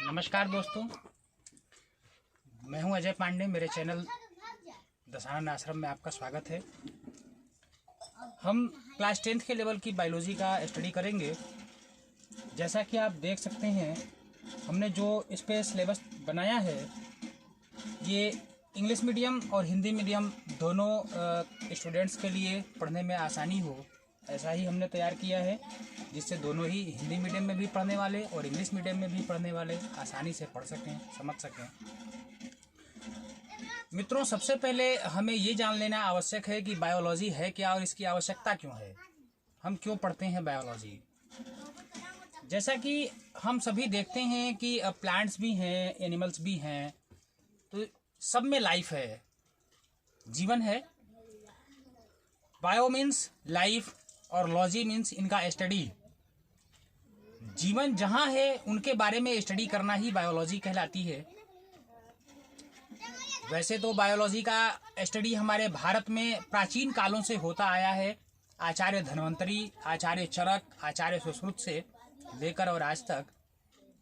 नमस्कार दोस्तों, मैं हूं अजय पांडे। मेरे चैनल दशानंद आश्रम में आपका स्वागत है। हम क्लास 10th के लेवल की बायोलॉजी का स्टडी करेंगे। जैसा कि आप देख सकते हैं, हमने जो इस पे सिलेबस बनाया है ये इंग्लिश मीडियम और हिंदी मीडियम दोनों स्टूडेंट्स के लिए पढ़ने में आसानी हो, ऐसा ही हमने तैयार किया है, जिससे दोनों ही हिंदी मीडियम में भी पढ़ने वाले और इंग्लिश मीडियम में भी पढ़ने वाले आसानी से पढ़ सकें, समझ सकें। मित्रों, सबसे पहले हमें ये जान लेना आवश्यक है कि बायोलॉजी है क्या और इसकी आवश्यकता क्यों है, हम क्यों पढ़ते हैं बायोलॉजी। जैसा कि हम सभी देखते हैं कि प्लांट्स भी हैं, एनिमल्स भी हैं, तो सब में लाइफ है, जीवन है। बायो मीन्स लाइफ और लॉजी मीन्स इनका स्टडी। जीवन जहाँ है उनके बारे में स्टडी करना ही बायोलॉजी कहलाती है। वैसे तो बायोलॉजी का स्टडी हमारे भारत में प्राचीन कालों से होता आया है, आचार्य धन्वंतरी, आचार्य चरक, आचार्य सुश्रुत से लेकर और आज तक।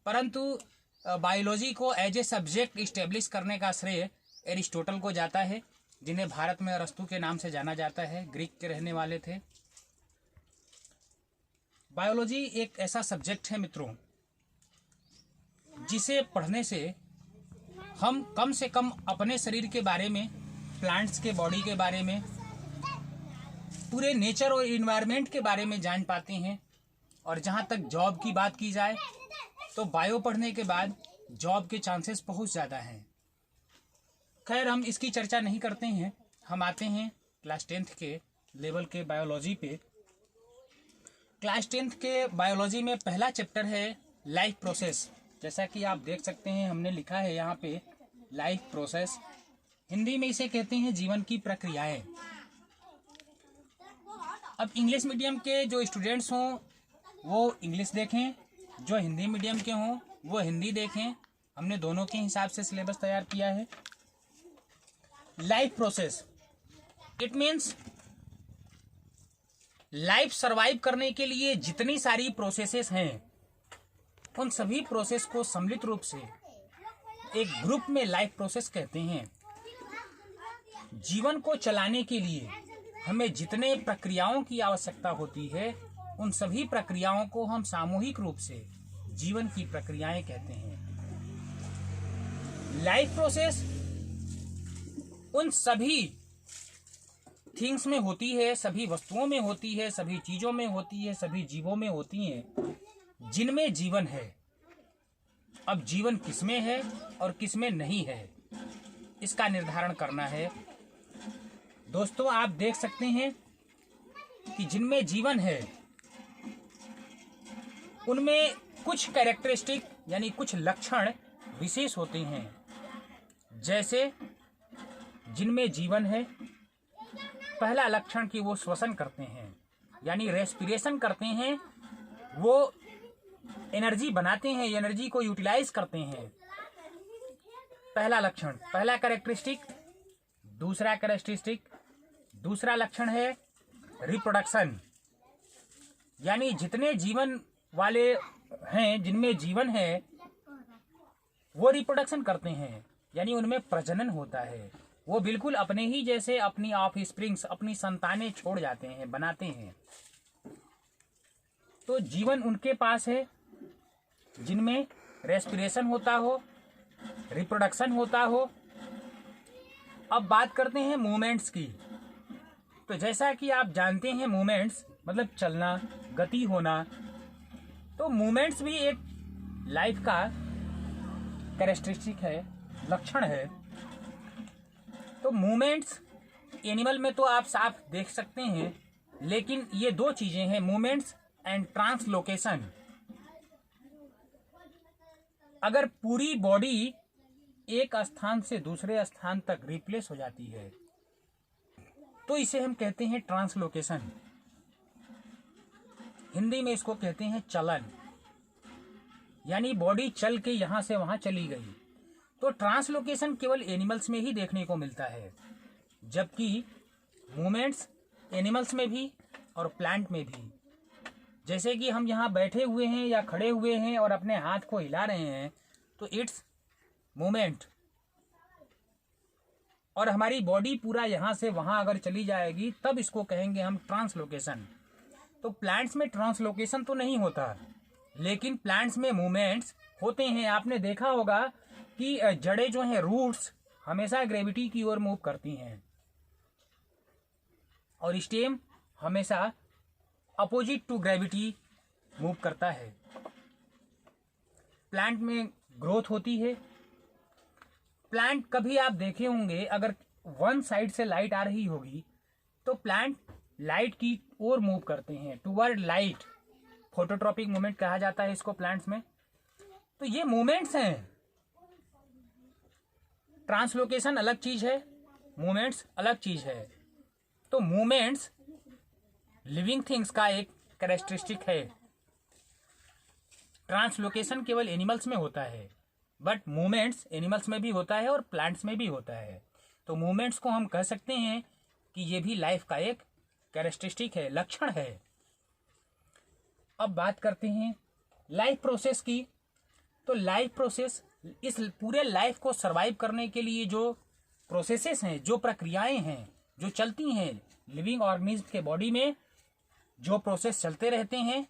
परंतु बायोलॉजी को एज ए सब्जेक्ट इस्टेब्लिश करने का श्रेय एरिस्टोटल को जाता है, जिन्हें भारत में अरस्तु के नाम से जाना जाता है, ग्रीक के रहने वाले थे। बायोलॉजी एक ऐसा सब्जेक्ट है मित्रों, जिसे पढ़ने से हम कम से कम अपने शरीर के बारे में, प्लांट्स के बॉडी के बारे में, पूरे नेचर और इन्वायरमेंट के बारे में जान पाते हैं। और जहाँ तक जॉब की बात की जाए तो बायो पढ़ने के बाद जॉब के चांसेस बहुत ज़्यादा हैं। खैर, हम इसकी चर्चा नहीं करते हैं, हम आते हैं क्लास 10th के लेवल के बायोलॉजी पे। क्लास 10th के बायोलॉजी में पहला चैप्टर है लाइफ प्रोसेस। जैसा कि आप देख सकते हैं, हमने लिखा है यहाँ पे लाइफ प्रोसेस। हिंदी में इसे कहते हैं जीवन की प्रक्रियाएं। अब इंग्लिश मीडियम के जो स्टूडेंट्स हों वो इंग्लिश देखें, जो हिंदी मीडियम के हों वो हिंदी देखें। हमने दोनों के हिसाब से सिलेबस तैयार किया है। Life process, it means life survive करने के लिए जितनी सारी प्रोसेसेस हैं, उन सभी प्रोसेस को सम्मिलित रूप से एक ग्रुप में लाइफ प्रोसेस कहते हैं। जीवन को चलाने के लिए हमें जितने प्रक्रियाओं की आवश्यकता होती है, उन सभी प्रक्रियाओं को हम सामूहिक रूप से जीवन की प्रक्रियाएं कहते हैं। लाइफ प्रोसेस उन सभी थिंग्स में होती है, सभी वस्तुओं में होती है, सभी चीजों में होती है, सभी जीवों में होती हैं जिनमें जीवन है। अब जीवन किसमें है और किसमें नहीं है, इसका निर्धारण करना है। दोस्तों, आप देख सकते हैं कि जिनमें जीवन है उनमें कुछ कैरेक्टरिस्टिक यानी कुछ लक्षण विशेष होते हैं। जैसे जिनमें जीवन है, पहला लक्षण कि वो श्वसन करते हैं, यानी रेस्पिरेशन करते हैं, वो एनर्जी बनाते हैं, एनर्जी को यूटिलाइज करते हैं। पहला लक्षण, पहला कैरेक्टरिस्टिक। दूसरा लक्षण है रिप्रोडक्शन, यानी जितने जीवन वाले हैं, जिनमें जीवन है, वो रिप्रोडक्शन करते हैं, यानी उनमें प्रजनन होता है। वो बिल्कुल अपने ही जैसे अपनी ऑफ स्प्रिंग्स, अपनी संतानें छोड़ जाते हैं, बनाते हैं। तो जीवन उनके पास है जिनमें रेस्पिरेशन होता हो, रिप्रोडक्शन होता हो। अब बात करते हैं मूवमेंट्स की। तो जैसा कि आप जानते हैं, मूवमेंट्स मतलब चलना, गति होना। तो मूवमेंट्स भी एक लाइफ का कैरेक्टरिस्टिक है, लक्षण है। तो मूवमेंट्स एनिमल में तो आप साफ देख सकते हैं, लेकिन ये दो चीजें हैं, मूवमेंट्स एंड ट्रांसलोकेशन। अगर पूरी बॉडी एक स्थान से दूसरे स्थान तक रिप्लेस हो जाती है तो इसे हम कहते हैं ट्रांसलोकेशन। हिंदी में इसको कहते हैं चलन, यानी बॉडी चल के यहां से वहां चली गई। तो ट्रांसलोकेशन केवल एनिमल्स में ही देखने को मिलता है, जबकि मूवमेंट्स एनिमल्स में भी और प्लांट में भी। जैसे कि हम यहाँ बैठे हुए हैं या खड़े हुए हैं और अपने हाथ को हिला रहे हैं, तो इट्स मूवमेंट। और हमारी बॉडी पूरा यहाँ से वहाँ अगर चली जाएगी तब इसको कहेंगे हम ट्रांसलोकेशन। तो प्लांट्स में ट्रांसलोकेशन तो नहीं होता, लेकिन प्लांट्स में मूवमेंट्स होते हैं। आपने देखा होगा कि जड़ें जो हैं, रूट्स, हमेशा ग्रेविटी की ओर मूव करती हैं और स्टेम हमेशा अपोजिट टू ग्रेविटी मूव करता है। प्लांट में ग्रोथ होती है। प्लांट कभी आप देखे होंगे, अगर वन साइड से लाइट आ रही होगी तो प्लांट लाइट की ओर मूव करते हैं, टुवर्ड लाइट। फोटोट्रॉपिक मूवमेंट कहा जाता है इसको प्लांट्स में। तो ये मूवमेंट्स हैं। ट्रांसलोकेशन अलग चीज है, मूवमेंट्स अलग चीज है। तो मूवमेंट्स लिविंग थिंग्स का एक कैरेक्टरिस्टिक है। ट्रांसलोकेशन केवल एनिमल्स में होता है, बट मूवमेंट्स एनिमल्स में भी होता है और प्लांट्स में भी होता है। तो मूवमेंट्स को हम कह सकते हैं कि ये भी लाइफ का एक कैरेक्टरिस्टिक है, लक्षण है। अब बात करते हैं लाइफ प्रोसेस की। तो लाइफ प्रोसेस, इस पूरे लाइफ को सरवाइव करने के लिए जो प्रोसेसेस हैं, जो प्रक्रियाएं हैं जो चलती हैं लिविंग ऑर्गेनिज्म के बॉडी में, जो प्रोसेस चलते रहते हैं,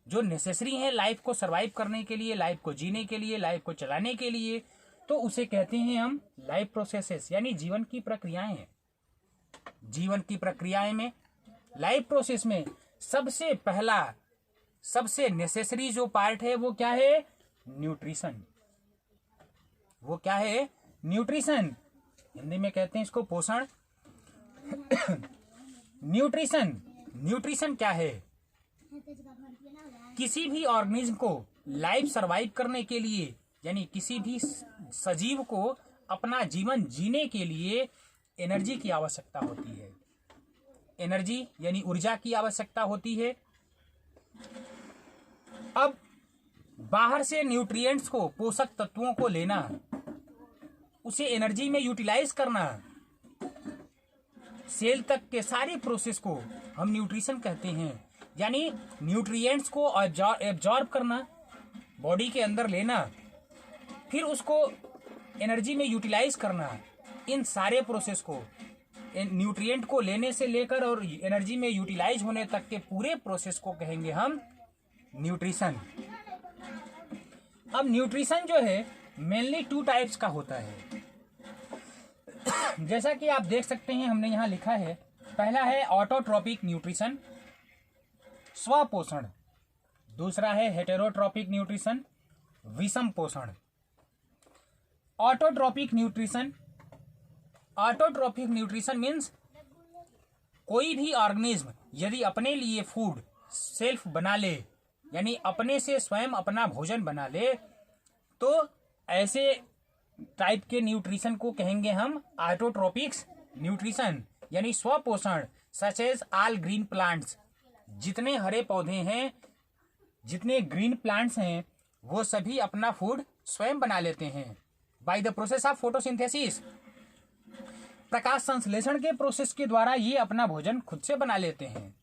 जो नेसेसरी हैं लाइफ को सरवाइव करने के लिए, लाइफ को जीने के लिए, लाइफ को चलाने के लिए, तो उसे कहते हैं हम लाइफ प्रोसेसेस, यानी जीवन की प्रक्रियाएं। जीवन की प्रक्रियाएं में, लाइफ प्रोसेस में सबसे पहला, सबसे नेसेसरी जो पार्ट है वो क्या है? न्यूट्रिशन। वो क्या है? न्यूट्रिशन। हिंदी में कहते हैं इसको पोषण। न्यूट्रिशन। न्यूट्रिशन क्या है? किसी भी ऑर्गेनिज्म को लाइफ सरवाइव करने के लिए, यानी किसी भी सजीव को अपना जीवन जीने के लिए एनर्जी की आवश्यकता होती है। एनर्जी यानी ऊर्जा की आवश्यकता होती है। अब बाहर से न्यूट्रिएंट्स को, पोषक तत्वों को लेना, उसे एनर्जी में यूटिलाइज करना, सेल तक के सारी प्रोसेस को हम न्यूट्रिशन कहते हैं। यानी न्यूट्रिएंट्स को एब्जॉर्ब करना, बॉडी के अंदर लेना, फिर उसको एनर्जी में यूटिलाइज करना, इन सारे प्रोसेस को, न्यूट्रिएंट को लेने से लेकर और एनर्जी में यूटिलाइज होने तक के पूरे प्रोसेस को कहेंगे हम न्यूट्रिशन। अब न्यूट्रिशन जो है मेनली 2 टाइप्स का होता है। जैसा कि आप देख सकते हैं, हमने यहां लिखा है, पहला है ऑटोट्रॉपिक न्यूट्रिशन, स्वपोषण। दूसरा है हेटेरोट्रॉपिक न्यूट्रिशन, विषम पोषण। Autotrophic nutrition, autotrophic nutrition means कोई भी ऑर्गेनिज्म यदि अपने लिए फूड सेल्फ बना ले, यानी अपने से स्वयं अपना भोजन बना ले, तो ऐसे टाइप के न्यूट्रिशन को कहेंगे हम ऑटोट्रॉपिक्स न्यूट्रिशन, यानी स्वपोषण। Such as all green plants, जितने हरे पौधे हैं, जितने ग्रीन प्लांट्स हैं, वो सभी अपना फूड स्वयं बना लेते हैं by the process of photosynthesis. प्रकाश संश्लेषण के प्रोसेस के द्वारा ये अपना भोजन खुद से बना लेते हैं।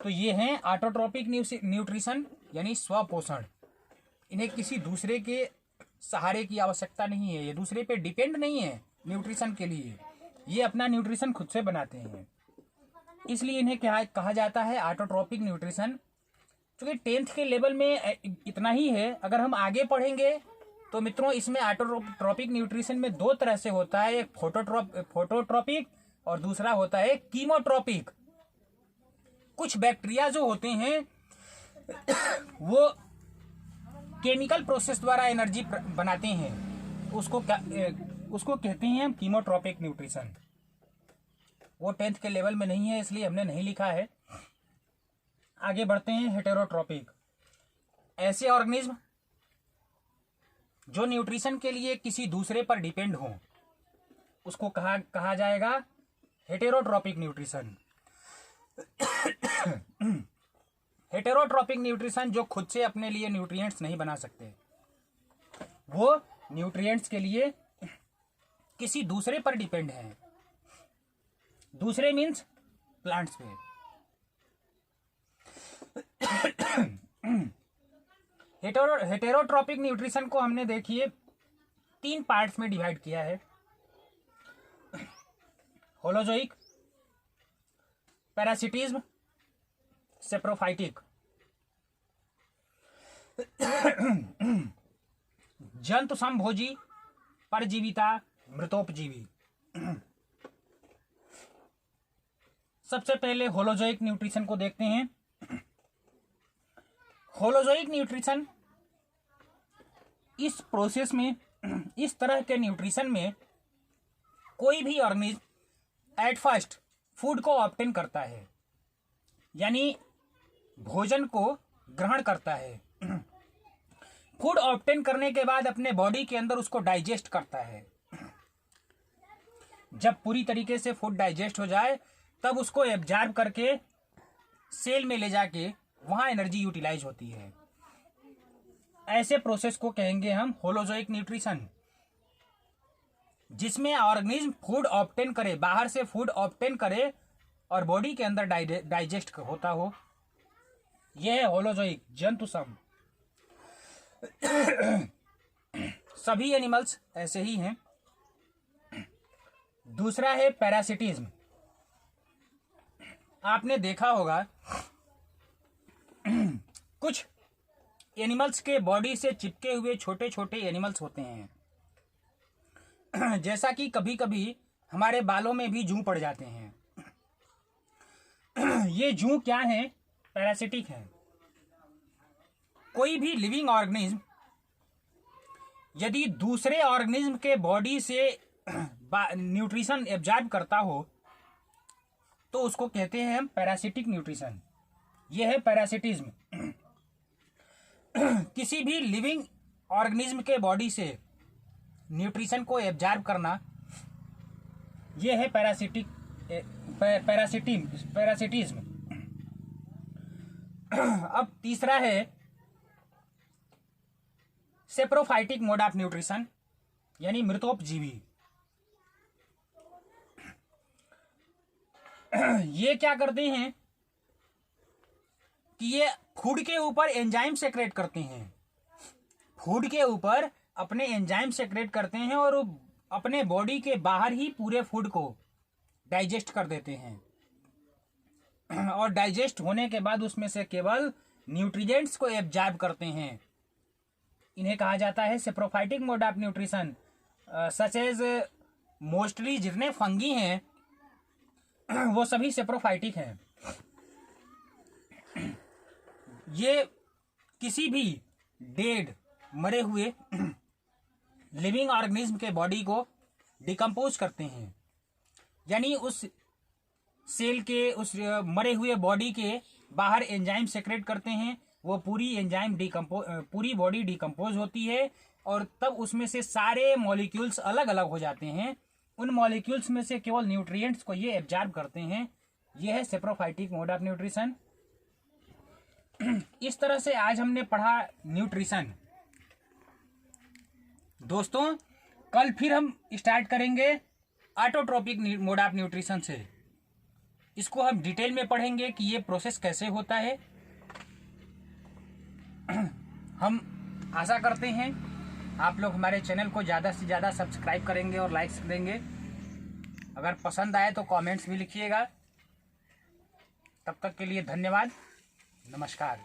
तो ये हैं ऑटोट्रॉपिक न्यूट्रिशन, यानी स्वपोषण। इन्हें किसी दूसरे के सहारे की आवश्यकता नहीं है, ये दूसरे पे डिपेंड नहीं है न्यूट्रिशन के लिए, ये अपना न्यूट्रिशन खुद से बनाते हैं। इसलिए इन्हें क्या कहा जाता है? Autotrophic nutrition. क्योंकि 10th के लेवल में इतना ही है। अगर हम आगे पढ़ेंगे तो मित्रों, इसमें ऑटोट्रॉपिक न्यूट्रिशन में 2 तरह से होता है, एक फोटोट्रॉपिक और दूसरा होता है कीमोट्रॉपिक। कुछ बैक्टीरिया जो होते हैं वो केमिकल प्रोसेस द्वारा एनर्जी बनाते हैं, उसको कहते हैं हम कीमोट्रॉपिक न्यूट्रिशन। वो 10th के लेवल में नहीं है, इसलिए हमने नहीं लिखा है। आगे बढ़ते हैं। हेटेरोट्रॉपिक, ऐसे ऑर्गेनिज्म जो न्यूट्रिशन के लिए किसी दूसरे पर डिपेंड हो, उसको कहा जाएगा हेटेरोट्रॉपिक न्यूट्रिशन। हेटेरोट्रॉपिक न्यूट्रिशन जो खुद से अपने लिए न्यूट्रिएंट्स नहीं बना सकते, वो न्यूट्रिएंट्स के लिए किसी दूसरे पर डिपेंड है। दूसरे मीन्स प्लांट्स पे। हेटेरोट्रॉपिक न्यूट्रिशन को हमने देखिए 3 पार्ट्स में डिवाइड किया है, होलोजोइक, पैरासिटिज्म, सेप्रोफाइटिक। जंतु संभोजी, परजीविता, मृतोपजीवी। सबसे पहले होलोजोइक न्यूट्रिशन को देखते हैं। होलोजोइक न्यूट्रिशन इस प्रोसेस में, इस तरह के न्यूट्रिशन में कोई भी ऑर्गेनिज्म एट फर्स्ट फूड को ऑब्टेन करता है, यानी भोजन को ग्रहण करता है। फूड ऑब्टेन करने के बाद अपने बॉडी के अंदर उसको डाइजेस्ट करता है। जब पूरी तरीके से फूड डाइजेस्ट हो जाए तब उसको एब्जॉर्ब करके सेल में ले जाके वहां एनर्जी यूटिलाइज होती है। ऐसे प्रोसेस को कहेंगे हम होलोजोइक न्यूट्रिशन, जिसमें ऑर्गेनिज्म फूड ऑब्टेन करे, बाहर से फूड ऑब्टेन करे और बॉडी के अंदर डाइजेस्ट होता हो। यह है होलोजोइक, जंतु सम। सभी एनिमल्स ऐसे ही हैं। दूसरा है पैरासिटिज्म। आपने देखा होगा कुछ एनिमल्स के बॉडी से चिपके हुए छोटे छोटे एनिमल्स होते हैं, जैसा कि कभी कभी हमारे बालों में भी जूं पड़ जाते हैं। ये जूं क्या है? पैरासिटिक है। कोई भी लिविंग ऑर्गेनिज्म यदि दूसरे ऑर्गेनिज्म के बॉडी से न्यूट्रिशन एब्जॉर्ब करता हो तो उसको कहते हैं हम पैरासिटिक न्यूट्रिशन। यह है पैरासिटिज्म। किसी भी लिविंग ऑर्गेनिज्म के बॉडी से न्यूट्रिशन को एब्जॉर्ब करना, यह है पैरासिटिज्म। अब तीसरा है सेप्रोफाइटिक मोड ऑफ न्यूट्रिशन, यानी मृतोपजीवी। ये क्या करते हैं कि ये फूड के ऊपर एंजाइम सेक्रेट करते हैं। फूड के ऊपर अपने एंजाइम सेक्रेट करते हैं और अपने बॉडी के बाहर ही पूरे फूड को डाइजेस्ट कर देते हैं। और डाइजेस्ट होने के बाद उसमें से केवल न्यूट्रिएंट्स को एब्जॉर्ब करते हैं। इन्हें कहा जाता है saprophytic mode of nutrition. Such as mostly जितने फंगी हैं वो सभी सेप्रोफाइटिक हैं। ये किसी भी डेड, मरे हुए लिविंग ऑर्गेनिज्म के बॉडी को डिकम्पोज करते हैं, यानी उस सेल के, उस मरे हुए बॉडी के बाहर एंजाइम सेक्रेट करते हैं। वो पूरी एंजाइम पूरी बॉडी डिकम्पोज होती है और तब उसमें से सारे मॉलिक्यूल्स अलग अलग हो जाते हैं। उन मॉलिक्यूल्स में से केवल न्यूट्रिएंट्स को ये एब्जॉर्ब करते हैं। ये है सेप्रोफाइटिक मोड ऑफ न्यूट्रिशन। इस तरह से आज हमने पढ़ा न्यूट्रिशन। दोस्तों, कल फिर हम स्टार्ट करेंगे ऑटोट्रोपिक मोड ऑफ न्यूट्रिशन से। इसको हम डिटेल में पढ़ेंगे कि ये प्रोसेस कैसे होता है। हम आशा करते हैं आप लोग हमारे चैनल को ज़्यादा से ज़्यादा सब्सक्राइब करेंगे और लाइक्स देंगे। अगर पसंद आए तो कमेंट्स भी लिखिएगा। तब तक के लिए धन्यवाद। नमस्कार।